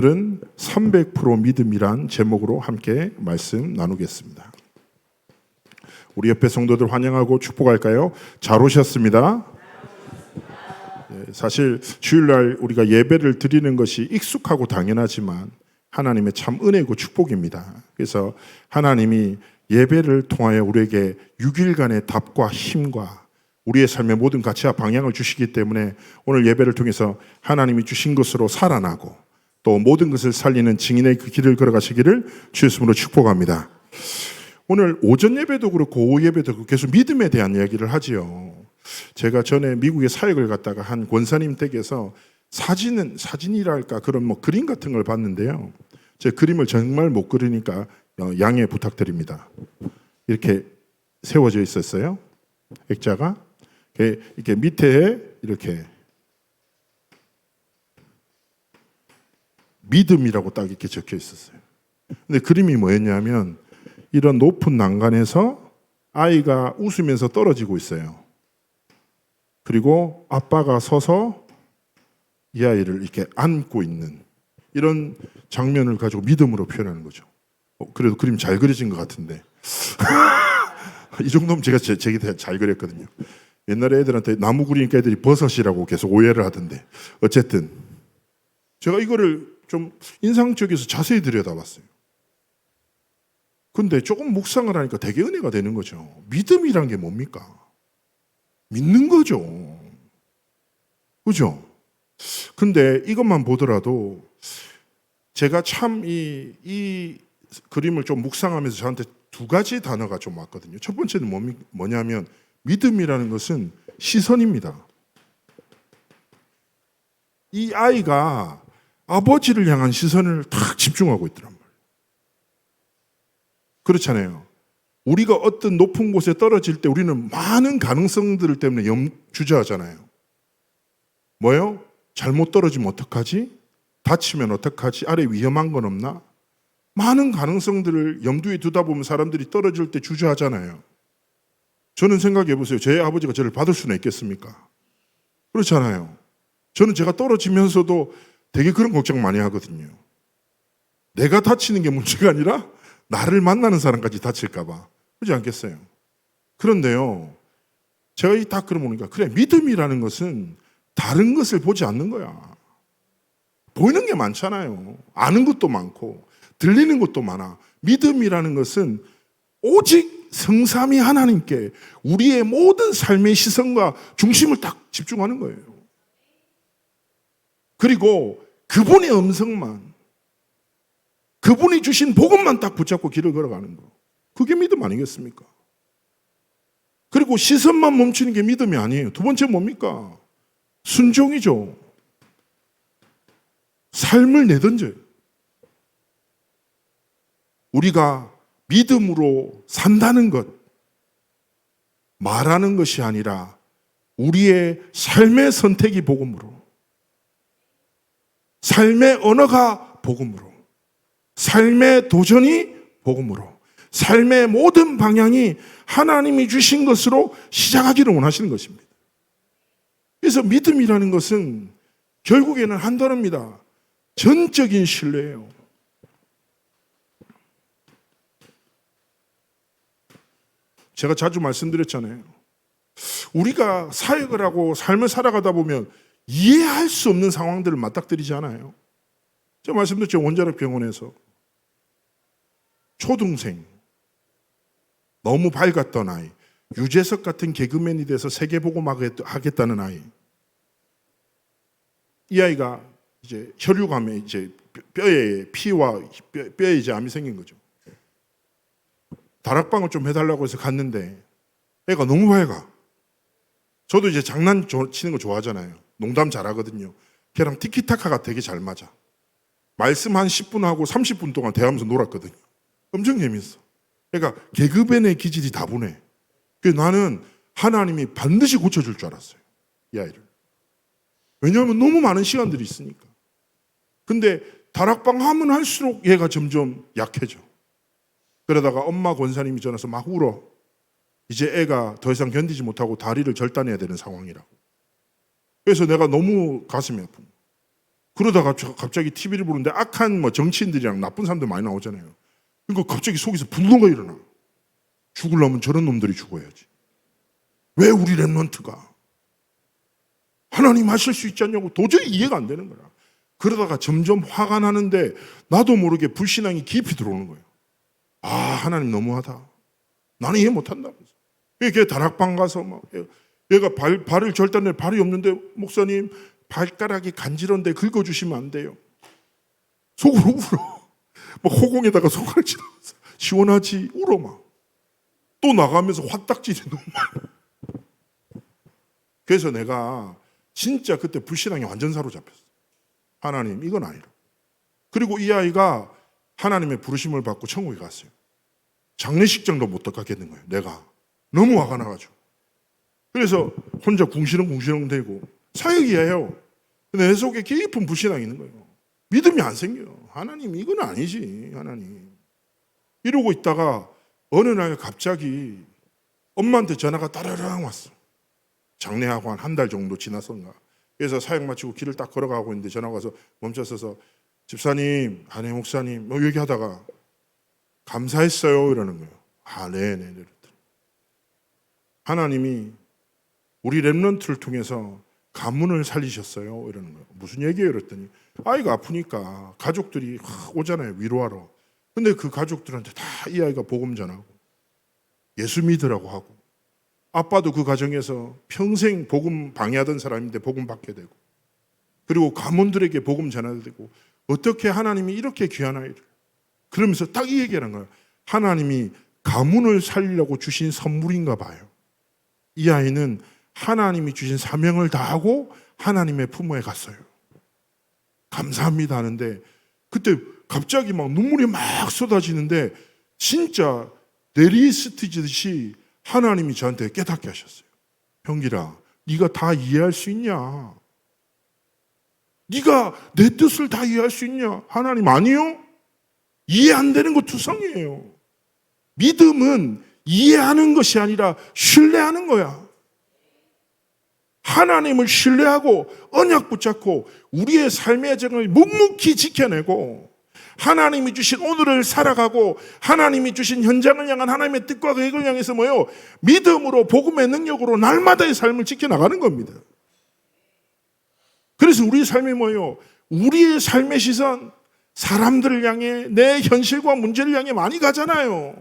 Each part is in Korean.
오늘은 300% 믿음이란 제목으로 함께 말씀 나누겠습니다. 우리 옆에 성도들 환영하고 축복할까요? 잘 오셨습니다. 사실 주일날 우리가 예배를 드리는 것이 익숙하고 당연하지만 하나님의 참 은혜고 축복입니다. 그래서 하나님이 예배를 통하여 우리에게 6일간의 답과 힘과 우리의 삶의 모든 가치와 방향을 주시기 때문에 오늘 예배를 통해서 하나님이 주신 것으로 살아나고 또 모든 것을 살리는 증인의 그 길을 걸어가시기를 주의 이름으로 축복합니다. 오늘 오전 예배도 그렇고 오후 예배도 그렇고 계속 믿음에 대한 이야기를 하지요. 제가 전에 미국에 사역을 갔다가 한 권사님 댁에서 사진이랄까 그런 그림 같은 걸 봤는데요. 제 그림을 정말 못 그리니까 양해 부탁드립니다. 이렇게 세워져 있었어요. 액자가 이렇게 밑에 이렇게 믿음이라고 딱 이렇게 적혀 있었어요. 근데 그림이 뭐였냐면 이런 높은 난간에서 아이가 웃으면서 떨어지고 있어요. 그리고 아빠가 서서 이 아이를 이렇게 안고 있는 이런 장면을 가지고 믿음으로 표현하는 거죠. 그래도 그림 잘 그려진 것 같은데 이 정도면 제가 잘 그렸거든요. 옛날에 애들한테 나무 그리니까 애들이 버섯이라고 계속 오해를 하던데 어쨌든 제가 이거를 좀 인상적이어서 자세히 들여다봤어요. 근데 조금 묵상을 하니까 되게 은혜가 되는 거죠. 믿음이란 게 뭡니까? 믿는 거죠. 그죠? 근데 이것만 보더라도 제가 참 이 그림을 좀 묵상하면서 저한테 두 가지 단어가 좀 왔거든요. 첫 번째는 뭐냐면 믿음이라는 것은 시선입니다. 이 아이가 아버지를 향한 시선을 탁 집중하고 있더란 말이에요. 그렇잖아요. 우리가 어떤 높은 곳에 떨어질 때 우리는 많은 가능성들 때문에 주저하잖아요. 뭐요? 잘못 떨어지면 어떡하지? 다치면 어떡하지? 아래 위험한 건 없나? 많은 가능성들을 염두에 두다 보면 사람들이 떨어질 때 주저하잖아요. 저는 생각해 보세요. 제 아버지가 저를 받을 수는 있겠습니까? 그렇잖아요. 저는 제가 떨어지면서도 되게 그런 걱정 많이 하거든요. 내가 다치는 게 문제가 아니라 나를 만나는 사람까지 다칠까 봐. 그렇지 않겠어요? 그런데요. 제가 딱 그러보니까 그래, 믿음이라는 것은 다른 것을 보지 않는 거야. 보이는 게 많잖아요. 아는 것도 많고 들리는 것도 많아. 믿음이라는 것은 오직 성삼위 하나님께 우리의 모든 삶의 시선과 중심을 딱 집중하는 거예요. 그리고 그분의 음성만, 그분이 주신 복음만 딱 붙잡고 길을 걸어가는 거. 그게 믿음 아니겠습니까? 그리고 시선만 멈추는 게 믿음이 아니에요. 두 번째 뭡니까? 순종이죠. 삶을 내던져요. 우리가 믿음으로 산다는 것, 말하는 것이 아니라 우리의 삶의 선택이 복음으로, 삶의 언어가 복음으로, 삶의 도전이 복음으로, 삶의 모든 방향이 하나님이 주신 것으로 시작하기를 원하시는 것입니다. 그래서 믿음이라는 것은 결국에는 한 단어입니다. 전적인 신뢰예요. 제가 자주 말씀드렸잖아요. 우리가 사역을 하고 삶을 살아가다 보면 이해할 수 없는 상황들을 맞닥뜨리지 않아요. 제가 말씀드렸죠. 원자력 병원에서 초등생, 너무 밝았던 아이, 유재석 같은 개그맨이 돼서 세계보고하겠다는 아이. 이 아이가 이제 혈류감에 이제 뼈에 피와 뼈에 이제 암이 생긴 거죠. 다락방을 좀 해달라고 해서 갔는데 애가 너무 밝아. 저도 이제 장난치는 거 좋아하잖아요. 농담 잘하거든요. 걔랑 티키타카가 되게 잘 맞아. 말씀 한 10분 하고 30분 동안 대화하면서 놀았거든요. 엄청 재밌어. 그러니까 개그맨의 기질이 다분해. 그래서 나는 하나님이 반드시 고쳐줄 줄 알았어요. 이 아이를. 왜냐하면 너무 많은 시간들이 있으니까. 근데 다락방 하면 할수록 얘가 점점 약해져. 그러다가 엄마 권사님이 전화해서 막 울어. 이제 애가 더 이상 견디지 못하고 다리를 절단해야 되는 상황이라고. 그래서 내가 너무 가슴이 아픈 거야. 그러다가 갑자기 TV를 보는데 악한 뭐 정치인들이랑 나쁜 사람들 많이 나오잖아요. 그러니까 갑자기 속에서 분노가 일어나. 죽으려면 저런 놈들이 죽어야지. 왜 우리 랩런트가 하나님 하실 수 있지 않냐고 도저히 이해가 안 되는 거야. 그러다가 점점 화가 나는데 나도 모르게 불신앙이 깊이 들어오는 거예요. 아, 하나님 너무하다. 나는 이해 못한다면서. 걔 다락방 가서 막 얘가 발을 절단해 발이 없는데 목사님 발가락이 간지러운데 긁어주시면 안 돼요. 속으로 울어. 막 호공에다가 손가락 치면서 시원하지 울어 막. 또 나가면서 화딱지지 너무 많아. 그래서 내가 진짜 그때 불신앙이 완전 사로잡혔어. 하나님 이건 아니라. 그리고 이 아이가 하나님의 부르심을 받고 천국에 갔어요. 장례식장도 못 가겠는 거예요. 내가 너무 화가 나가지고. 그래서 혼자 궁시렁궁시렁 대고 사역이에요. 근데 내 속에 깊은 불신앙이 있는 거예요. 믿음이 안 생겨요. 하나님 이건 아니지. 하나님. 이러고 있다가 어느 날 갑자기 엄마한테 전화가 따라랑 왔어. 장례하고 한 달 정도 지났었나. 그래서 사역 마치고 길을 딱 걸어가고 있는데 전화가 와서 멈춰서서 집사님, 아내 목사님 뭐 얘기하다가 감사했어요 이러는 거예요. 아, 네네. 하나님이 우리 랩런트를 통해서 가문을 살리셨어요 이러는 거예요. 무슨 얘기예요? 그랬더니 아이가 아프니까 가족들이 오잖아요, 위로하러. 근데 그 가족들한테 다 이 아이가 복음 전하고 예수 믿으라고 하고, 아빠도 그 가정에서 평생 복음 방해하던 사람인데 복음 받게 되고, 그리고 가문들에게 복음 전하게 되고, 어떻게 하나님이 이렇게 귀한 아이를, 그러면서 딱 이 얘기하는 거예요. 하나님이 가문을 살리려고 주신 선물인가 봐요. 이 아이는 하나님이 주신 사명을 다하고 하나님의 품에 갔어요. 감사합니다 하는데 그때 갑자기 막 눈물이 막 쏟아지는데 진짜 내리스트지듯이 하나님이 저한테 깨닫게 하셨어요. 형기라, 네가 다 이해할 수 있냐? 네가 내 뜻을 다 이해할 수 있냐? 하나님 아니요? 이해 안 되는 거 투성이에요. 믿음은 이해하는 것이 아니라 신뢰하는 거야. 하나님을 신뢰하고 언약 붙잡고 우리의 삶의 정을 묵묵히 지켜내고 하나님이 주신 오늘을 살아가고 하나님이 주신 현장을 향한 하나님의 뜻과 계획을 향해서 뭐요? 믿음으로 복음의 능력으로 날마다의 삶을 지켜나가는 겁니다. 그래서 우리 삶이 뭐요? 우리의 삶의 시선, 사람들을 향해 내 현실과 문제를 향해 많이 가잖아요.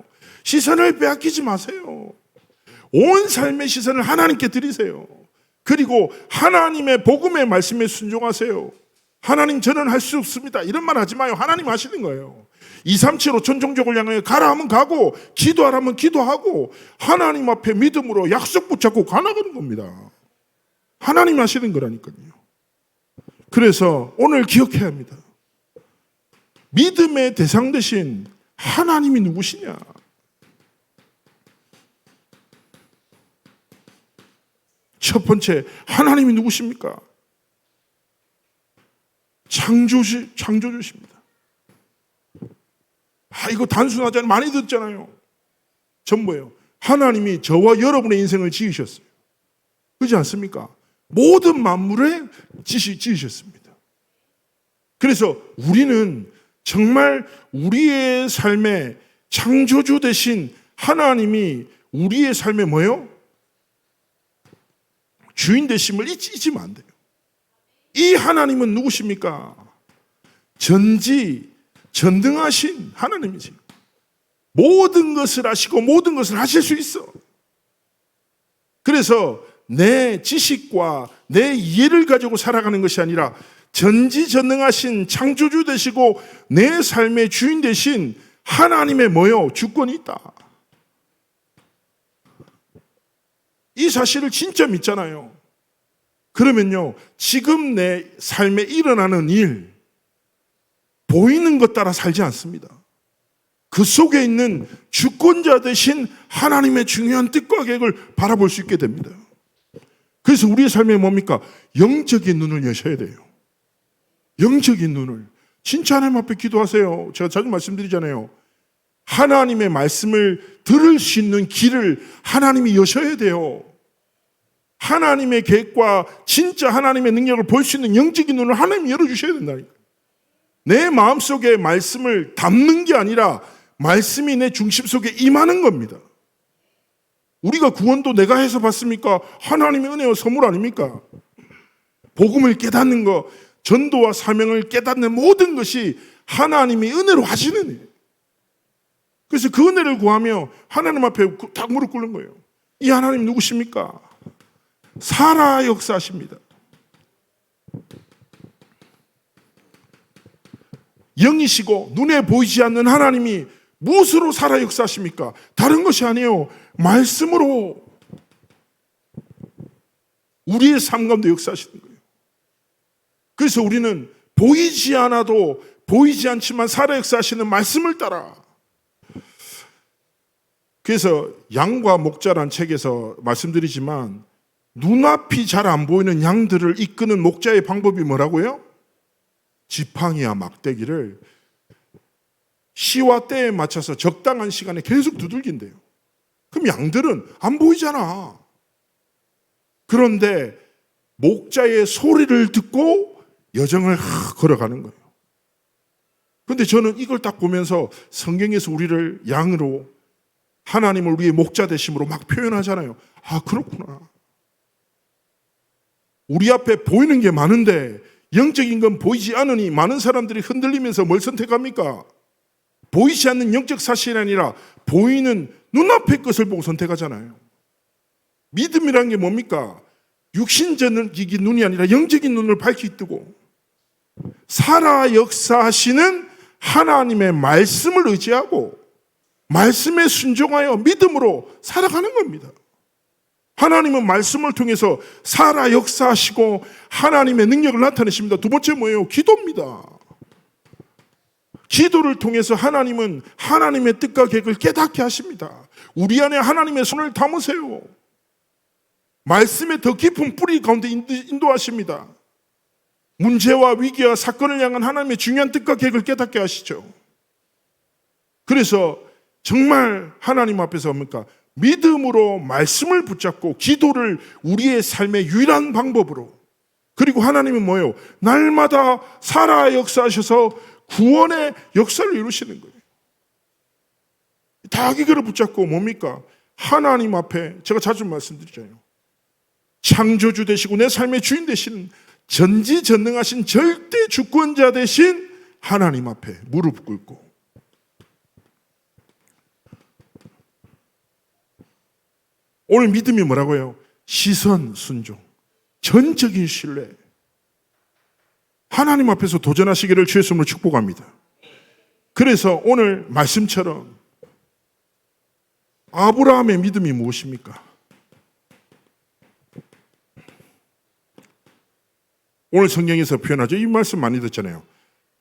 시선을 빼앗기지 마세요. 온 삶의 시선을 하나님께 드리세요. 그리고 하나님의 복음의 말씀에 순종하세요. 하나님 저는 할 수 없습니다 이런 말 하지 마요. 하나님 하시는 거예요. 237 5천 종족을 향해 가라 하면 가고 기도하라 하면 기도하고 하나님 앞에 믿음으로 약속 붙잡고 가나가는 겁니다. 하나님 하시는 거라니까요. 그래서 오늘 기억해야 합니다. 믿음의 대상 되신 하나님이 누구시냐? 첫 번째, 하나님이 누구십니까? 창조주십니다. 이거 단순하잖아요. 많이 듣잖아요. 전부예요. 하나님이 저와 여러분의 인생을 지으셨어요. 그렇지 않습니까? 모든 만물에 지으셨습니다. 그래서 우리는 정말 우리의 삶의 창조주 되신 하나님이 우리의 삶에 뭐예요? 주인 되심을 잊으면 안 돼요. 이 하나님은 누구십니까? 전능하신 하나님이지. 모든 것을 아시고 모든 것을 하실 수 있어. 그래서 내 지식과 내 이해를 가지고 살아가는 것이 아니라 전지전능하신 창조주 되시고 내 삶의 주인 되신 하나님의 뭐요? 주권이 있다. 이 사실을 진짜 믿잖아요. 그러면요, 지금 내 삶에 일어나는 일, 보이는 것 따라 살지 않습니다. 그 속에 있는 주권자 되신 하나님의 중요한 뜻과 계획을 바라볼 수 있게 됩니다. 그래서 우리의 삶에 뭡니까? 영적인 눈을 여셔야 돼요. 영적인 눈을. 진짜 하나님 앞에 기도하세요. 제가 자주 말씀드리잖아요. 하나님의 말씀을 들을 수 있는 길을 하나님이 여셔야 돼요. 하나님의 계획과 진짜 하나님의 능력을 볼 수 있는 영적인 눈을 하나님이 열어주셔야 된다니까. 내 마음속에 말씀을 담는 게 아니라 말씀이 내 중심 속에 임하는 겁니다. 우리가 구원도 내가 해서 받습니까? 하나님의 은혜와 선물 아닙니까? 복음을 깨닫는 것, 전도와 사명을 깨닫는 모든 것이 하나님이 은혜로 하시는 일. 그래서 그 은혜를 구하며 하나님 앞에 딱 무릎 꿇는 거예요. 이 하나님 누구십니까? 살아 역사하십니다. 영이시고 눈에 보이지 않는 하나님이 무엇으로 살아 역사하십니까? 다른 것이 아니에요. 말씀으로 우리의 삶 가운데 역사하시는 거예요. 그래서 우리는 보이지 않아도 보이지 않지만 살아 역사하시는 말씀을 따라. 그래서 양과 목자란 책에서 말씀드리지만 눈앞이 잘 안 보이는 양들을 이끄는 목자의 방법이 뭐라고요? 지팡이와 막대기를 시와 때에 맞춰서 적당한 시간에 계속 두들긴대요. 그럼 양들은 안 보이잖아. 그런데 목자의 소리를 듣고 여정을 걸어가는 거예요. 그런데 저는 이걸 딱 보면서 성경에서 우리를 양으로 하나님을 우리의 목자 되심으로 막 표현하잖아요. 아, 그렇구나. 우리 앞에 보이는 게 많은데 영적인 건 보이지 않으니 많은 사람들이 흔들리면서 뭘 선택합니까? 보이지 않는 영적 사실이 아니라 보이는 눈앞의 것을 보고 선택하잖아요. 믿음이란 게 뭡니까? 육신적인 눈이 아니라 영적인 눈을 밝히 뜨고 살아 역사하시는 하나님의 말씀을 의지하고 말씀에 순종하여 믿음으로 살아가는 겁니다. 하나님은 말씀을 통해서 살아 역사하시고 하나님의 능력을 나타내십니다. 두 번째 뭐예요? 기도입니다. 기도를 통해서 하나님은 하나님의 뜻과 계획을 깨닫게 하십니다. 우리 안에 하나님의 손을 담으세요. 말씀의 더 깊은 뿌리 가운데 인도하십니다. 문제와 위기와 사건을 향한 하나님의 중요한 뜻과 계획을 깨닫게 하시죠. 그래서 정말 하나님 앞에서 뭡니까? 믿음으로 말씀을 붙잡고 기도를 우리의 삶의 유일한 방법으로, 그리고 하나님은 뭐예요? 날마다 살아 역사하셔서 구원의 역사를 이루시는 거예요. 다 이거를 붙잡고 뭡니까? 하나님 앞에 제가 자주 말씀드리잖아요. 창조주 되시고 내 삶의 주인 되신 전지전능하신 절대 주권자 되신 하나님 앞에 무릎 꿇고 오늘 믿음이 뭐라고요? 시선 순종, 전적인 신뢰. 하나님 앞에서 도전하시기를 주의 이름으로 축복합니다. 그래서 오늘 말씀처럼 아브라함의 믿음이 무엇입니까? 오늘 성경에서 표현하죠. 이 말씀 많이 듣잖아요.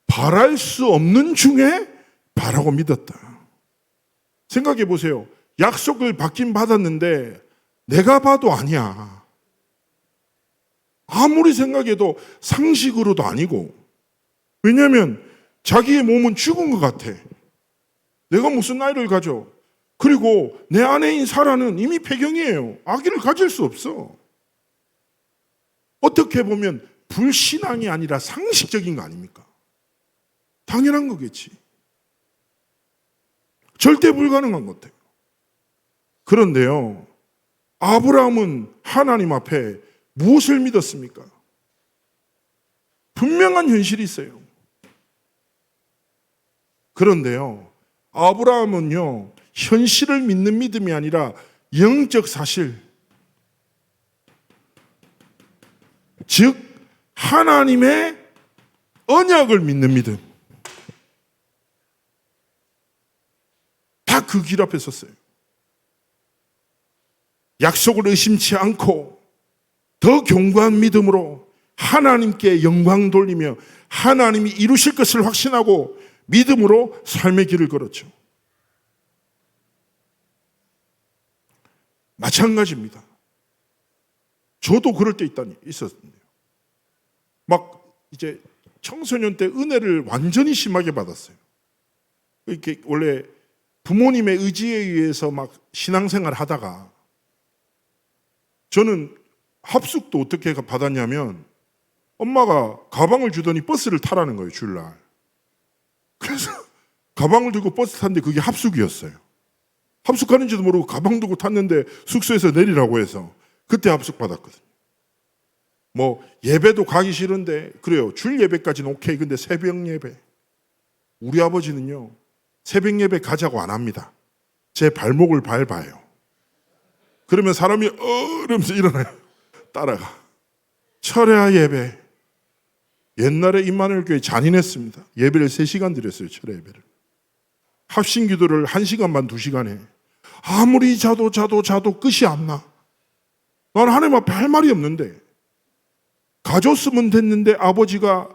바랄 수 없는 중에 바라고 믿었다. 생각해 보세요. 약속을 받긴 받았는데 내가 봐도 아니야. 아무리 생각해도 상식으로도 아니고. 왜냐하면 자기의 몸은 죽은 것 같아. 내가 무슨 나이를 가져. 그리고 내 아내인 사라는 이미 폐경이에요. 아기를 가질 수 없어. 어떻게 보면 불신앙이 아니라 상식적인 거 아닙니까? 당연한 거겠지. 절대 불가능한 것 같아요. 그런데요, 아브라함은 하나님 앞에 무엇을 믿었습니까? 분명한 현실이 있어요. 그런데요, 아브라함은요, 현실을 믿는 믿음이 아니라 영적 사실, 즉 하나님의 언약을 믿는 믿음. 다 그 길 앞에 섰어요. 약속을 의심치 않고 더 견고한 믿음으로 하나님께 영광 돌리며 하나님이 이루실 것을 확신하고 믿음으로 삶의 길을 걸었죠. 마찬가지입니다. 저도 그럴 때 있었는데요. 막 이제 청소년 때 은혜를 완전히 심하게 받았어요. 이렇게 원래 부모님의 의지에 의해서 막 신앙생활 하다가 저는 합숙도 어떻게 받았냐면 엄마가 가방을 주더니 버스를 타라는 거예요, 주일날. 그래서 가방을 들고 버스 탔는데 그게 합숙이었어요. 합숙하는지도 모르고 가방 들고 탔는데 숙소에서 내리라고 해서 그때 합숙 받았거든요. 뭐 예배도 가기 싫은데 그래요. 주일 예배까지는 오케이. 근데 새벽 예배. 우리 아버지는요. 새벽 예배 가자고 안 합니다. 제 발목을 밟아요. 그러면 사람이 이러면서 일어나요. 따라가. 철야 예배. 옛날에 임마누엘교회 잔인했습니다. 예배를 3시간 드렸어요. 철야 예배를. 합심 기도를 1시간 반 2시간 해. 아무리 자도 끝이 안 나. 난 하나님 앞에 할 말이 없는데 가줬으면 됐는데 아버지가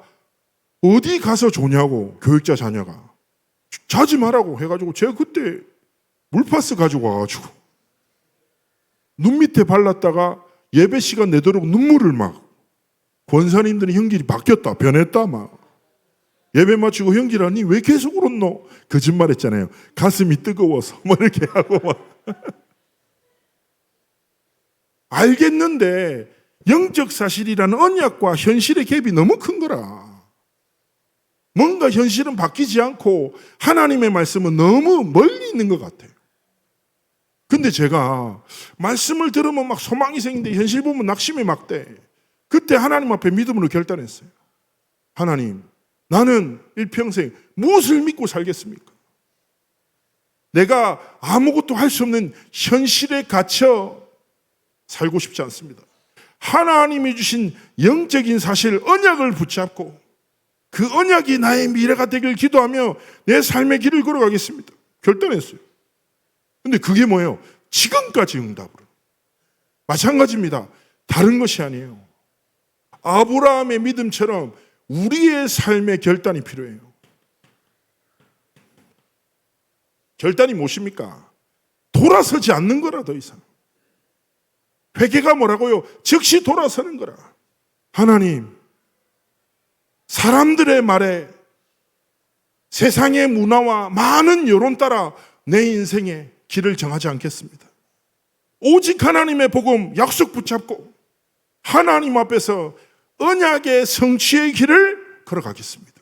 어디 가서 조냐고 교육자 자녀가 자지 말라고 해가지고 제가 그때 물파스 가지고 와가지고 눈 밑에 발랐다가 예배 시간 내도록 눈물을 막 권사님들이 형길이 바뀌었다 변했다 막 예배 마치고 형길아니 왜 계속 울었노? 거짓말했잖아요. 가슴이 뜨거워서 뭐 이렇게 하고 막 알겠는데 영적 사실이라는 언약과 현실의 갭이 너무 큰 거라. 뭔가 현실은 바뀌지 않고 하나님의 말씀은 너무 멀리 있는 것 같아요. 근데 제가 말씀을 들으면 막 소망이 생기는데 현실 보면 낙심이 막 돼. 그때 하나님 앞에 믿음으로 결단했어요. 하나님, 나는 일평생 무엇을 믿고 살겠습니까? 내가 아무것도 할 수 없는 현실에 갇혀 살고 싶지 않습니다. 하나님이 주신 영적인 사실, 언약을 붙잡고 그 언약이 나의 미래가 되길 기도하며 내 삶의 길을 걸어가겠습니다. 결단했어요. 근데 그게 뭐예요? 지금까지 응답으로. 마찬가지입니다. 다른 것이 아니에요. 아브라함의 믿음처럼 우리의 삶의 결단이 필요해요. 결단이 무엇입니까? 돌아서지 않는 거라 더 이상. 회개가 뭐라고요? 즉시 돌아서는 거라. 하나님, 사람들의 말에 세상의 문화와 많은 여론 따라 내 인생의 길을 정하지 않겠습니다. 오직 하나님의 복음 약속 붙잡고 하나님 앞에서 언약의 성취의 길을 걸어가겠습니다.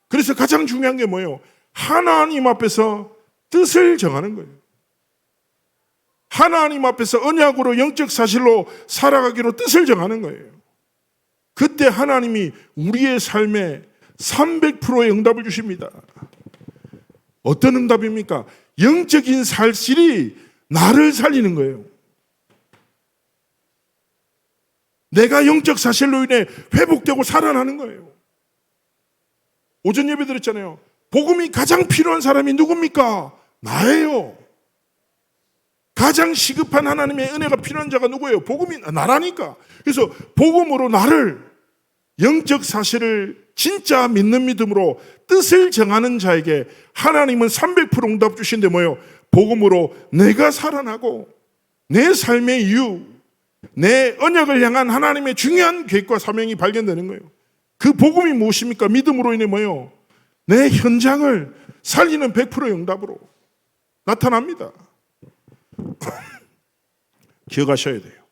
그래서 가장 중요한 게 뭐예요? 하나님 앞에서 뜻을 정하는 거예요. 하나님 앞에서 언약으로 영적 사실로 살아가기로 뜻을 정하는 거예요. 그때 하나님이 우리의 삶에 300%의 응답을 주십니다. 어떤 응답입니까? 영적인 사실이 나를 살리는 거예요. 내가 영적 사실로 인해 회복되고 살아나는 거예요. 오전 예배 드렸잖아요. 복음이 가장 필요한 사람이 누굽니까? 나예요. 가장 시급한 하나님의 은혜가 필요한 자가 누구예요? 복음이 나라니까. 그래서 복음으로 나를 영적 사실을 진짜 믿는 믿음으로 뜻을 정하는 자에게 하나님은 300% 응답 주신데 뭐예요? 복음으로 내가 살아나고 내 삶의 이유, 내 언약을 향한 하나님의 중요한 계획과 사명이 발견되는 거예요. 그 복음이 무엇입니까? 믿음으로 인해 뭐예요? 내 현장을 살리는 100%의 응답으로 나타납니다. 기억하셔야 돼요.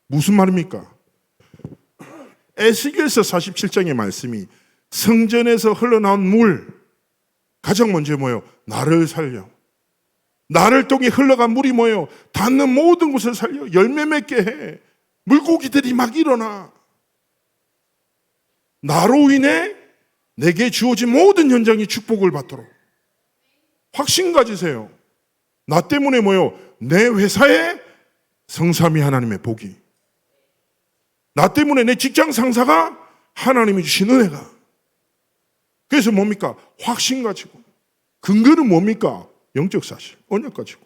무슨 말입니까? 에스겔서 47장의 말씀이 성전에서 흘러나온 물, 가장 먼저 뭐예요? 나를 살려. 나를 통해 흘러간 물이 뭐예요? 닿는 모든 곳을 살려. 열매 맺게 해. 물고기들이 막 일어나. 나로 인해 내게 주어진 모든 현장이 축복을 받도록. 확신 가지세요. 나 때문에 뭐예요? 내 회사에 성삼위 하나님의 복이. 나 때문에 내 직장 상사가 하나님이 주신 은혜가. 그래서 뭡니까? 확신 가지고. 근거는 뭡니까? 영적 사실, 언약 가지고.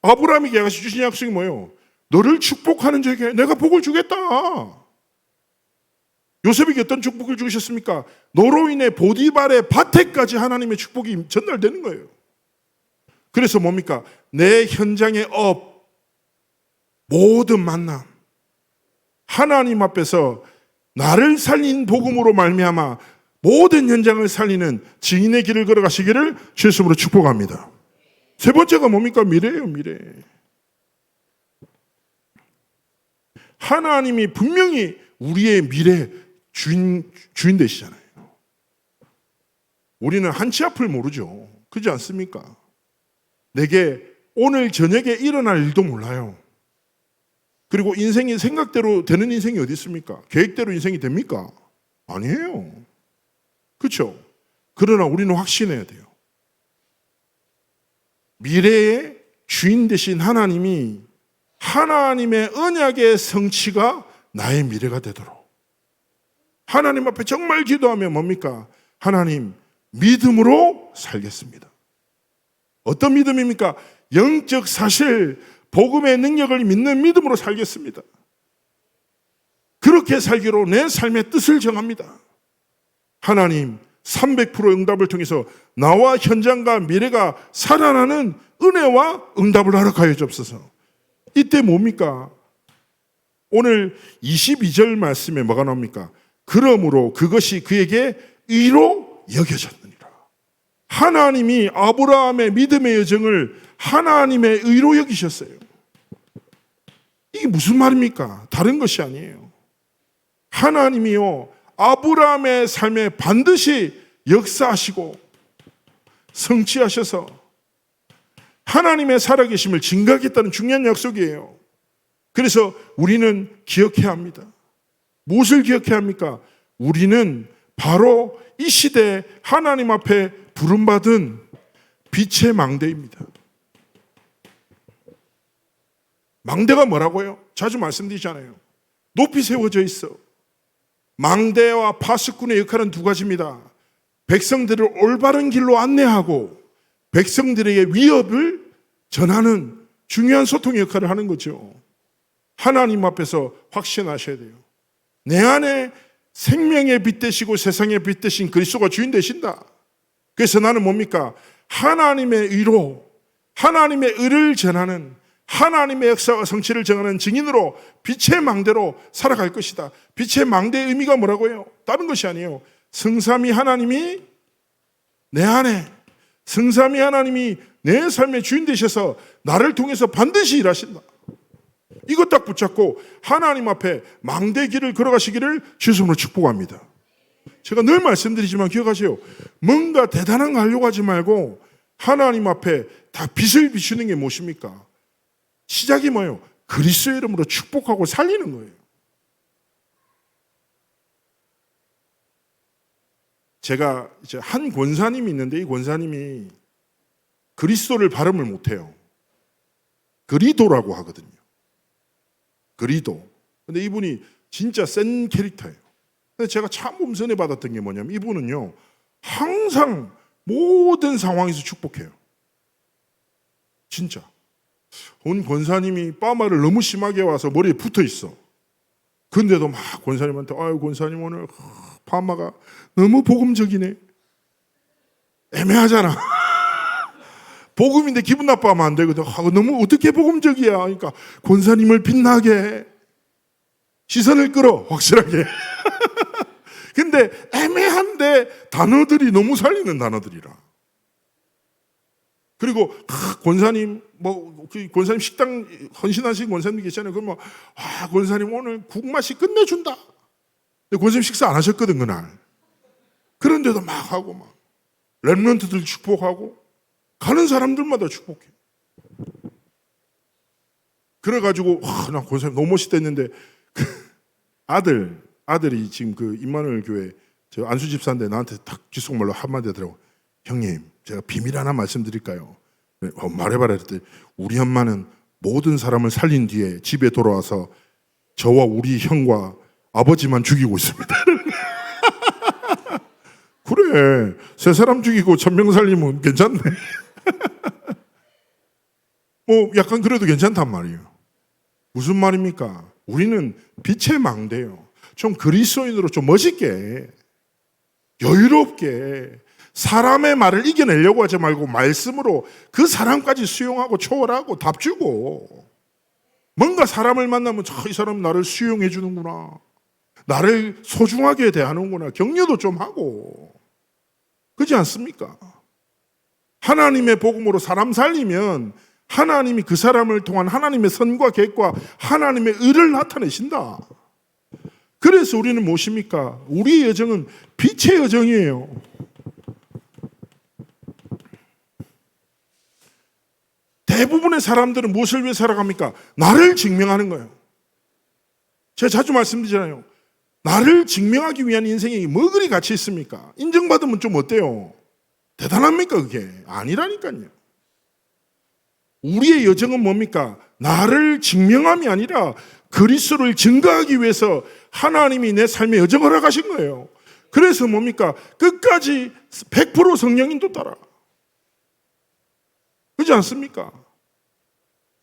아브라함에게 주신 약속이 뭐예요? 너를 축복하는 자에게 내가 복을 주겠다. 요셉에게 어떤 축복을 주셨습니까? 너로 인해 보디발의 밭에까지 하나님의 축복이 전달되는 거예요. 그래서 뭡니까? 내 현장의 업, 모든 만남, 하나님 앞에서 나를 살린 복음으로 말미암아 모든 현장을 살리는 증인의 길을 걸어가시기를 주 예수님으로 축복합니다. 세 번째가 뭡니까? 미래예요, 미래. 하나님이 분명히 우리의 미래 주인 되시잖아요. 우리는 한치 앞을 모르죠. 그렇지 않습니까? 내게 오늘 저녁에 일어날 일도 몰라요. 그리고 인생이 생각대로 되는 인생이 어디 있습니까? 계획대로 인생이 됩니까? 아니에요. 그렇죠? 그러나 우리는 확신해야 돼요. 미래의 주인 되신 하나님이 하나님의 언약의 성취가 나의 미래가 되도록 하나님 앞에 정말 기도하면 뭡니까? 하나님, 믿음으로 살겠습니다. 어떤 믿음입니까? 영적 사실, 복음의 능력을 믿는 믿음으로 살겠습니다. 그렇게 살기로 내 삶의 뜻을 정합니다. 하나님, 300% 응답을 통해서 나와 현장과 미래가 살아나는 은혜와 응답을 허락하여 주옵소서. 이때 뭡니까? 오늘 22절 말씀에 뭐가 나옵니까? 그러므로 그것이 그에게 의로 여겨졌느니라. 하나님이 아브라함의 믿음의 여정을 하나님의 의로 여기셨어요. 이게 무슨 말입니까? 다른 것이 아니에요. 하나님이요, 아브라함의 삶에 반드시 역사하시고 성취하셔서 하나님의 살아계심을 증거하겠다는 중요한 약속이에요. 그래서 우리는 기억해야 합니다. 무엇을 기억해야 합니까? 우리는 바로 이 시대에 하나님 앞에 부름받은 빛의 망대입니다. 망대가 뭐라고요? 자주 말씀드리잖아요. 높이 세워져 있어. 망대와 파수꾼의 역할은 두 가지입니다. 백성들을 올바른 길로 안내하고 백성들에게 위협을 전하는 중요한 소통의 역할을 하는 거죠. 하나님 앞에서 확신하셔야 돼요. 내 안에 생명의 빛 되시고 세상의 빛 되신 그리스도가 주인 되신다. 그래서 나는 뭡니까? 하나님의 의로, 하나님의 의를 전하는, 하나님의 역사와 성취를 정하는 증인으로 빛의 망대로 살아갈 것이다. 빛의 망대의 의미가 뭐라고요? 다른 것이 아니에요. 성삼위 하나님이 내 안에, 성삼위 하나님이 내 삶의 주인 되셔서 나를 통해서 반드시 일하신다. 이것 딱 붙잡고 하나님 앞에 망대 길을 걸어가시기를 주님으로 축복합니다. 제가 늘 말씀드리지만 기억하세요. 뭔가 대단한 거 하려고 하지 말고 하나님 앞에 다 빛을 비추는 게 무엇입니까? 시작이 뭐예요? 그리스도의 이름으로 축복하고 살리는 거예요. 제가 이제 한 권사님이 있는데 이 권사님이 그리스도를 발음을 못해요. 그리도라고 하거든요. 그리도. 근데 이분이 진짜 센 캐릭터예요. 근데 제가 참 음선해 받았던 게 뭐냐면 이분은요, 항상 모든 상황에서 축복해요. 진짜. 온 권사님이 빠마를 너무 심하게 와서 머리에 붙어 있어. 근데도 막 권사님한테, 아유, 권사님 오늘 파마가 너무 복음적이네. 애매하잖아. 복음인데 기분 나빠하면 안 되거든. 너무 어떻게 복음적이야. 그러니까 권사님을 빛나게 해. 시선을 끌어, 확실하게. 근데 애매한데 단어들이 너무 살리는 단어들이라. 그리고 권사님 권사님 식당 헌신하신 권사님 계시잖아요. 그러면 권사님 오늘 국 맛이 끝내준다. 근데 권사님 식사 안 하셨거든 그날. 그런데도 막 하고 막 렘넌트들 축복하고 가는 사람들마다 축복해. 그래가지고 나 권사님 너무 멋있다 했는데 아들이 지금 그 임마누엘 교회 저 안수 집사인데 나한테 딱 귓속말로 한마디 하더라고. 형님, 제가 비밀 하나 말씀드릴까요? 말해봐라 했더니 우리 엄마는 모든 사람을 살린 뒤에 집에 돌아와서 저와 우리 형과 아버지만 죽이고 있습니다. 그래, 세 사람 죽이고 1000명 살리면 괜찮네. 뭐 약간 그래도 괜찮단 말이에요. 무슨 말입니까? 우리는 빛의 망대요. 좀 그리스도인으로 좀 멋있게, 여유롭게 사람의 말을 이겨내려고 하지 말고 말씀으로 그 사람까지 수용하고 초월하고 답주고, 뭔가 사람을 만나면 이 사람 나를 수용해 주는구나, 나를 소중하게 대하는구나, 격려도 좀 하고, 그렇지 않습니까? 하나님의 복음으로 사람 살리면 하나님이 그 사람을 통한 하나님의 선과 계획과 하나님의 의를 나타내신다. 그래서 우리는 무엇입니까? 우리의 여정은 빛의 여정이에요. 대부분의 사람들은 무엇을 위해 살아갑니까? 나를 증명하는 거예요. 제가 자주 말씀드리잖아요. 나를 증명하기 위한 인생이 뭐 그리 가치 있습니까? 인정받으면 좀 어때요? 대단합니까 그게? 아니라니까요. 우리의 여정은 뭡니까? 나를 증명함이 아니라 그리스도를 증거하기 위해서 하나님이 내 삶의 여정을 허락하신 거예요. 그래서 뭡니까? 끝까지 100% 성령인도 따라. 그렇지 않습니까?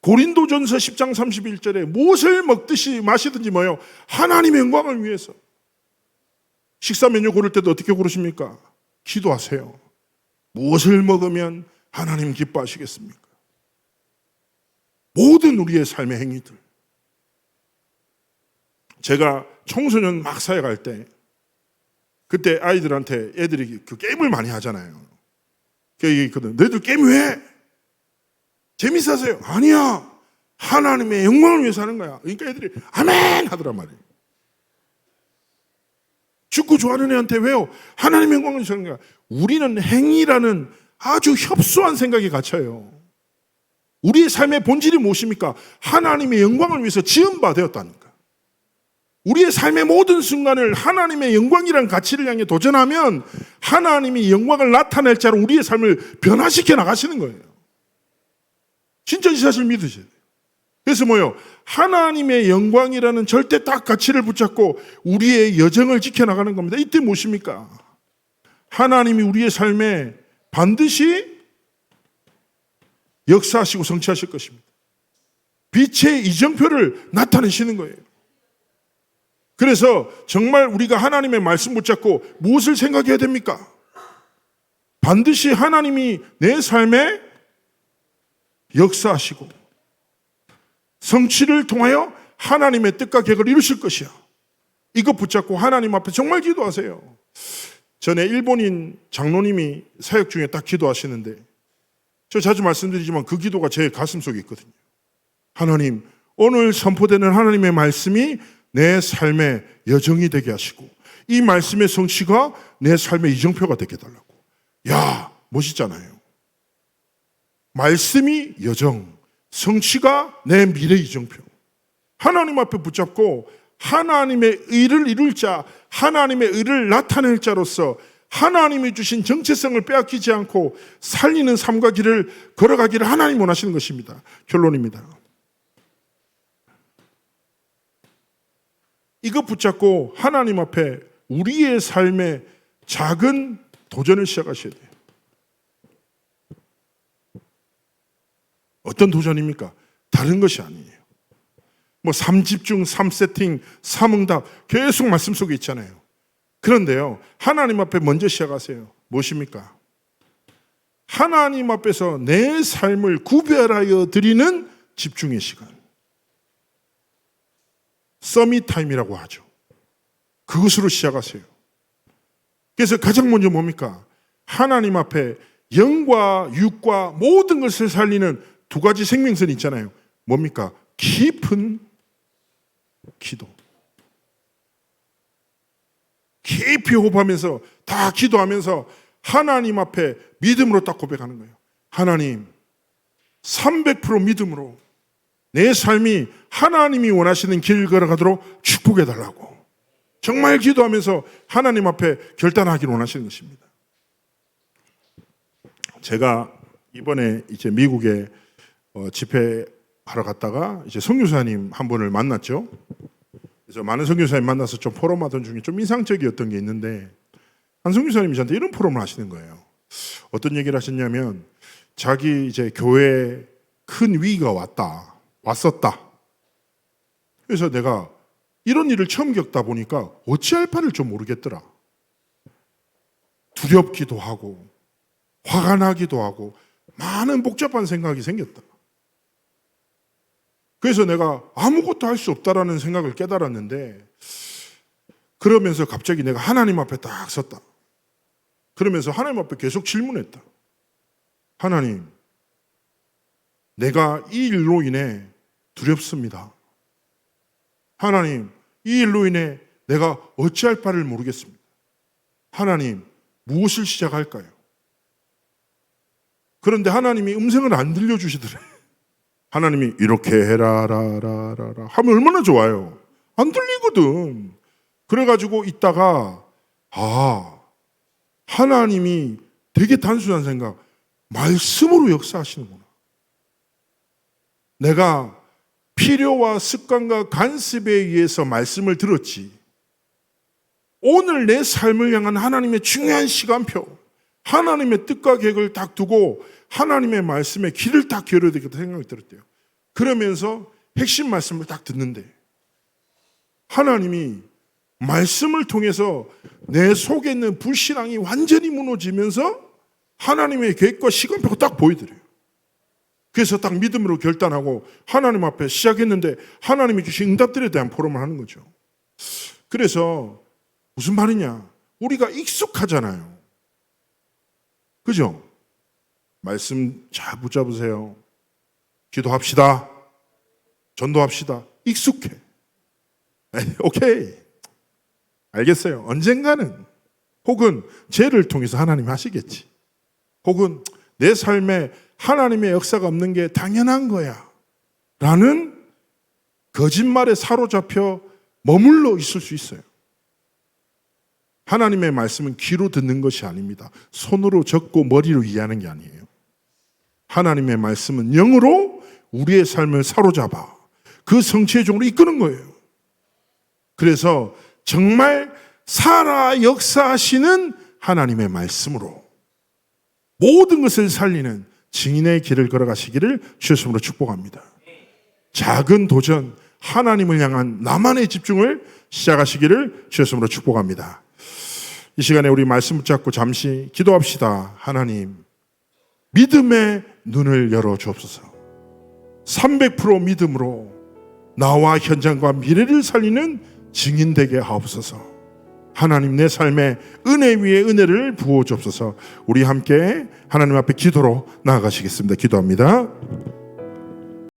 고린도전서 10장 31절에 무엇을 먹듯이 마시든지 뭐요? 하나님의 영광을 위해서. 식사 메뉴 고를 때도 어떻게 고르십니까? 기도하세요. 무엇을 먹으면 하나님 기뻐하시겠습니까? 모든 우리의 삶의 행위들. 제가 청소년 막 사역할 때 그때 아이들한테 애들이 그 게임을 많이 하잖아요. 그 얘기 있거든. 너희들 게임 왜 해? 재밌어 하세요. 아니야. 하나님의 영광을 위해서 하는 거야. 그러니까 애들이 아멘 하더란 말이에요. 축구 좋아하는 애한테 왜요? 하나님의 영광을 위해서 하는 거야. 우리는 행위라는 아주 협소한 생각이 갇혀요. 우리의 삶의 본질이 무엇입니까? 하나님의 영광을 위해서 지음바 되었다니까. 우리의 삶의 모든 순간을 하나님의 영광이라는 가치를 향해 도전하면 하나님이 영광을 나타낼 자로 우리의 삶을 변화시켜 나가시는 거예요. 진짜 이 사실 믿으셔야 돼요. 그래서 뭐요? 하나님의 영광이라는 절대 딱 가치를 붙잡고 우리의 여정을 지켜나가는 겁니다. 이때 무엇입니까? 하나님이 우리의 삶에 반드시 역사하시고 성취하실 것입니다. 빛의 이정표를 나타내시는 거예요. 그래서 정말 우리가 하나님의 말씀 붙잡고 무엇을 생각해야 됩니까? 반드시 하나님이 내 삶에 역사하시고 성취를 통하여 하나님의 뜻과 계획을 이루실 것이야. 이거 붙잡고 하나님 앞에 정말 기도하세요. 전에 일본인 장로님이 사역 중에 딱 기도하시는데 저 자주 말씀드리지만 그 기도가 제 가슴 속에 있거든요. 하나님, 오늘 선포되는 하나님의 말씀이 내 삶의 여정이 되게 하시고 이 말씀의 성취가 내 삶의 이정표가 되게 해달라고. 야, 멋있잖아요. 말씀이 여정, 성취가 내 미래 이정표. 하나님 앞에 붙잡고 하나님의 의를 이룰 자, 하나님의 의를 나타낼 자로서 하나님이 주신 정체성을 빼앗기지 않고 살리는 삶과 길을 걸어가기를 하나님 원하시는 것입니다. 결론입니다. 이거 붙잡고 하나님 앞에 우리의 삶의 작은 도전을 시작하셔야 돼요. 어떤 도전입니까? 다른 것이 아니에요. 뭐 3집중, 3세팅, 3응답 계속 말씀 속에 있잖아요. 그런데요, 하나님 앞에 먼저 시작하세요. 무엇입니까? 하나님 앞에서 내 삶을 구별하여 드리는 집중의 시간. 서밋 타임이라고 하죠. 그것으로 시작하세요. 그래서 가장 먼저 뭡니까? 하나님 앞에 영과 육과 모든 것을 살리는 두 가지 생명선이 있잖아요. 뭡니까? 깊은 기도. 깊이 호흡하면서 다 기도하면서 하나님 앞에 믿음으로 딱 고백하는 거예요. 하나님, 300% 믿음으로 내 삶이 하나님이 원하시는 길 걸어가도록 축복해달라고 정말 기도하면서 하나님 앞에 결단하기를 원하시는 것입니다. 제가 이번에 이제 미국에 집회하러 갔다가 이제 선교사님 한 분을 만났죠. 그래서 많은 선교사님 만나서 좀 포럼하던 중에 좀 인상적이었던 게 있는데 한 선교사님이 저한테 이런 포럼을 하시는 거예요. 어떤 얘기를 하셨냐면 자기 이제 교회에 큰 위기가 왔었다. 그래서 내가 이런 일을 처음 겪다 보니까 어찌할 바를 좀 모르겠더라. 두렵기도 하고 화가 나기도 하고 많은 복잡한 생각이 생겼다. 그래서 내가 아무것도 할 수 없다라는 생각을 깨달았는데 그러면서 갑자기 내가 하나님 앞에 딱 섰다. 그러면서 하나님 앞에 계속 질문했다. 하나님, 내가 이 일로 인해 두렵습니다. 하나님, 이 일로 인해 내가 어찌할 바를 모르겠습니다. 하나님, 무엇을 시작할까요? 그런데 하나님이 음성을 안 들려주시더래. 하나님이 이렇게 해라 라라라라 하면 얼마나 좋아요. 안 들리거든. 그래가지고 있다가 하나님이 되게 단순한 생각, 말씀으로 역사하시는구나. 내가 필요와 습관과 간섭에 의해서 말씀을 들었지, 오늘 내 삶을 향한 하나님의 중요한 시간표, 하나님의 뜻과 계획을 딱 두고 하나님의 말씀에 귀를 딱 기울여야 되겠다 생각이 들었대요. 그러면서 핵심 말씀을 딱 듣는데 하나님이 말씀을 통해서 내 속에 있는 불신앙이 완전히 무너지면서 하나님의 계획과 시간표가 딱 보이더래요. 그래서 딱 믿음으로 결단하고 하나님 앞에 시작했는데 하나님이 주신 응답들에 대한 포럼을 하는 거죠. 그래서 무슨 말이냐, 우리가 익숙하잖아요. 그죠? 말씀 잘 붙잡으세요. 기도합시다. 전도합시다. 익숙해. 오케이. 알겠어요. 언젠가는 혹은 죄를 통해서 하나님이 하시겠지. 혹은 내 삶에 하나님의 역사가 없는 게 당연한 거야 라는 거짓말에 사로잡혀 머물러 있을 수 있어요. 하나님의 말씀은 귀로 듣는 것이 아닙니다. 손으로 적고 머리로 이해하는 게 아니에요. 하나님의 말씀은 영으로 우리의 삶을 사로잡아 그 성취의 종으로 이끄는 거예요. 그래서 정말 살아 역사하시는 하나님의 말씀으로 모든 것을 살리는 증인의 길을 걸어가시기를 주의 이름으로 축복합니다. 작은 도전, 하나님을 향한 나만의 집중을 시작하시기를 주의 이름으로 축복합니다. 이 시간에 우리 말씀 붙잡고 잠시 기도합시다. 하나님, 믿음의 눈을 열어 주옵소서. 300% 믿음으로 나와 현장과 미래를 살리는 증인 되게 하옵소서. 하나님, 내 삶에 은혜 위에 은혜를 부어 주옵소서. 우리 함께 하나님 앞에 기도로 나아가시겠습니다. 기도합니다.